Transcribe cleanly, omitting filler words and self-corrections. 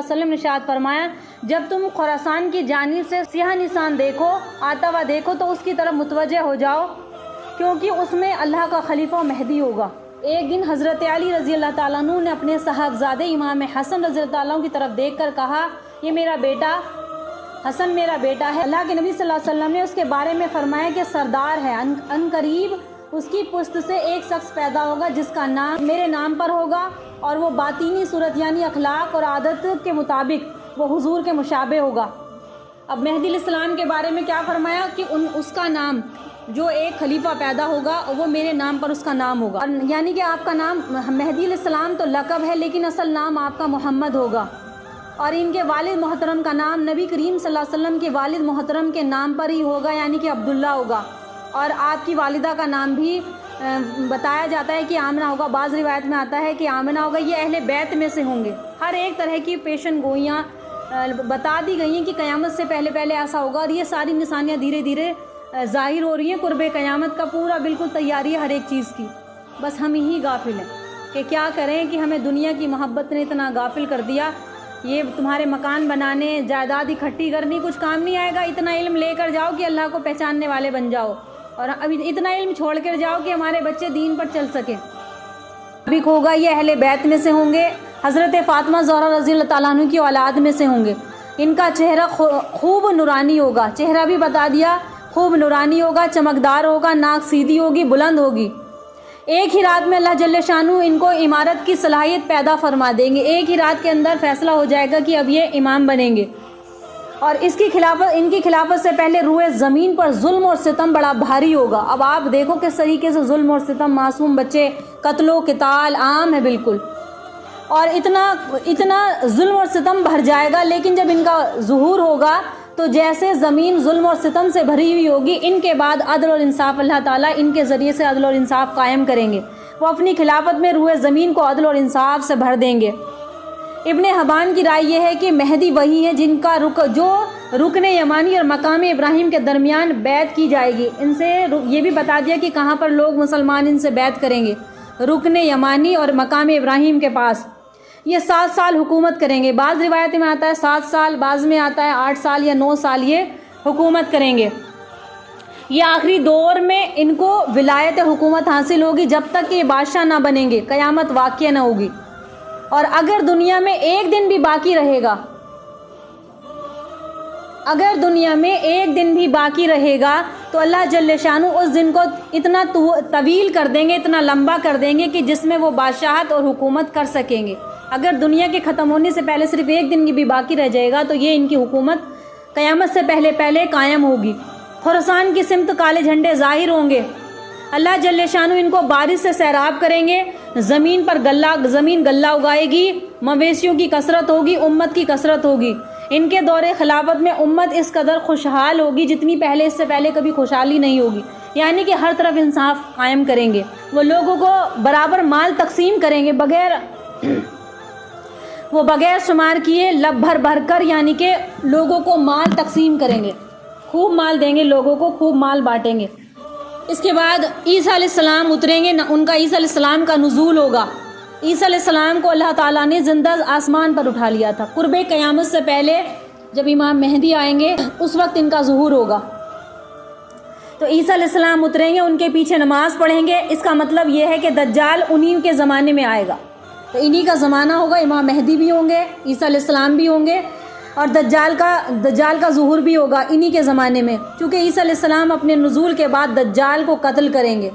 علیہ وسلم نے ارشاد فرمایا جب تم خراسان کی جانب سے سیاہ نشان دیکھو آتا ہوا دیکھو تو اس کی طرف متوجہ ہو جاؤ کیونکہ اس میں اللہ کا خلیفہ مہدی ہوگا۔ ایک دن حضرت علی رضی اللہ تعالیٰ عنہ نے اپنے صاحبزادے امام حسن رضی اللہ تعالیٰ عنہ کی طرف دیکھ کر کہا یہ میرا بیٹا حسن میرا بیٹا ہے۔ اللہ کے نبی صلی اللہ علیہ وسلم نے اس کے بارے میں فرمایا کہ سردار ہے، ان قریب اس کی پشت سے ایک شخص پیدا ہوگا جس کا نام میرے نام پر ہوگا اور وہ باطینی صورت یعنی اخلاق اور عادت کے مطابق وہ حضور کے مشابہ ہوگا۔ اب مہدی علیہ السلام کے بارے میں کیا فرمایا کہ اس کا نام جو ایک خلیفہ پیدا ہوگا وہ میرے نام پر اس کا نام ہوگا، یعنی کہ آپ کا نام مہدی علیہ السلام تو لقب ہے لیکن اصل نام آپ کا محمد ہوگا، اور ان کے والد محترم کا نام نبی کریم صلی اللہ علیہ وسلم کے والد محترم کے نام پر ہی ہوگا یعنی کہ عبداللہ ہوگا، اور آپ کی والدہ کا نام بھی بتایا جاتا ہے کہ آمنہ ہوگا۔ بعض روایت میں آتا ہے کہ آمنہ ہوگا۔ یہ اہل بیت میں سے ہوں گے۔ ہر ایک طرح کی پیشن گوئیاں بتا دی گئی ہیں کہ قیامت سے پہلے پہلے ایسا ہوگا، اور یہ ساری نشانیاں دھیرے دھیرے ظاہر ہو رہی ہیں۔ قرب قیامت کا پورا بالکل تیاری ہے ہر ایک چیز کی، بس ہم ہی غافل ہیں کہ کیا کریں کہ ہمیں دنیا کی محبت نے اتنا غافل کر دیا۔ یہ تمہارے مکان بنانے جائیداد اکٹھی کرنی کچھ کام نہیں آئے گا، اتنا علم لے کر جاؤ کہ اللہ کو پہچاننے والے بن جاؤ، اور ابھی اتنا علم چھوڑ کر جاؤ کہ ہمارے بچے دین پر چل سکیں۔ ابھی ہوگا یہ اہل بیت میں سے ہوں گے، حضرت فاطمہ زہرا رضی اللہ تعالیٰ عنہ کی اولاد میں سے ہوں گے۔ ان کا چہرہ خوب نورانی ہوگا، چہرہ بھی بتا دیا خوب نورانی ہوگا، چمکدار ہوگا، ناک سیدھی ہوگی، بلند ہوگی۔ ایک ہی رات میں اللہ جل شانہ ان کو امارت کی صلاحیت پیدا فرما دیں گے۔ ایک ہی رات کے اندر فیصلہ ہو جائے گا کہ اب یہ امام بنیں گے، اور ان کی خلافت سے پہلے روئے زمین پر ظلم اور ستم بڑا بھاری ہوگا۔ اب آپ دیکھو کس طریقے سے ظلم اور ستم، معصوم بچے، قتل و قتال عام ہے بالکل، اور اتنا ظلم اور ستم بھر جائے گا، لیکن جب ان کا ظہور ہوگا تو جیسے زمین ظلم اور ستم سے بھری ہوئی ہوگی، ان کے بعد عدل اور انصاف اللہ تعالیٰ ان کے ذریعے سے عدل اور انصاف قائم کریں گے۔ وہ اپنی خلافت میں روئے زمین کو عدل اور انصاف سے بھر دیں گے۔ ابن حبان کی رائے یہ ہے کہ مہدی وہی ہے جن کا جو رکن یمانی اور مقام ابراہیم کے درمیان بیعت کی جائے گی۔ ان سے یہ بھی بتا دیا کہ کہاں پر لوگ مسلمان ان سے بیعت کریں گے، رکن یمانی اور مقام ابراہیم کے پاس۔ یہ 7 سال حکومت کریں گے، بعض روایت میں آتا ہے 7 سال، بعض میں آتا ہے 8 سال یا 9 سال یہ حکومت کریں گے۔ یہ آخری دور میں ان کو ولایت حکومت حاصل ہوگی جب تک کہ یہ بادشاہ نہ بنیں گے، قیامت واقع نہ ہوگی۔ اور اگر دنیا میں ایک دن بھی باقی رہے گا، اگر دنیا میں ایک دن بھی باقی رہے گا تو اللہ جل شانہ اس دن کو اتنا طویل کر دیں گے، اتنا لمبا کر دیں گے کہ جس میں وہ بادشاہت اور حکومت کر سکیں گے۔ اگر دنیا کے ختم ہونے سے پہلے صرف ایک دن بھی باقی رہ جائے گا تو یہ ان کی حکومت قیامت سے پہلے پہلے قائم ہوگی۔ خراسان کی سمت کالے جھنڈے ظاہر ہوں گے۔ اللہ جل شانہ ان کو بارش سے سیراب کریں گے، زمین گلہ اگائے گی، مویشیوں کی کثرت ہوگی، امت کی کثرت ہوگی۔ ان کے دور خلافت میں امت اس قدر خوشحال ہوگی جتنی پہلے اس سے پہلے کبھی خوشحالی نہیں ہوگی، یعنی کہ ہر طرف انصاف قائم کریں گے۔ وہ لوگوں کو برابر مال تقسیم کریں گے، بغیر شمار کیے لب بھر بھر کر، یعنی کہ لوگوں کو مال تقسیم کریں گے، خوب مال دیں گے، لوگوں کو خوب مال بانٹیں گے۔ اس کے بعد عیسیٰ علیہ السلام اتریں گے، ان کا عیسیٰ علیہ السلام کا نزول ہوگا۔ عیسیٰ علیہ السلام کو اللہ تعالیٰ نے زندہ آسمان پر اٹھا لیا تھا۔ قرب قیامت سے پہلے جب امام مہدی آئیں گے اس وقت ان کا ظہور ہوگا، تو عیسیٰ علیہ السلام اتریں گے، ان کے پیچھے نماز پڑھیں گے۔ اس کا مطلب یہ ہے کہ دجال انہی کے زمانے میں آئے گا، تو انہی کا زمانہ ہوگا، امام مہدی بھی ہوں گے، عیسیٰ علیہ السلام بھی ہوں گے، اور دجال کا ظہور بھی ہوگا انہی کے زمانے میں، کیونکہ عیسیٰ علیہ السلام اپنے نزول کے بعد دجال کو قتل کریں گے۔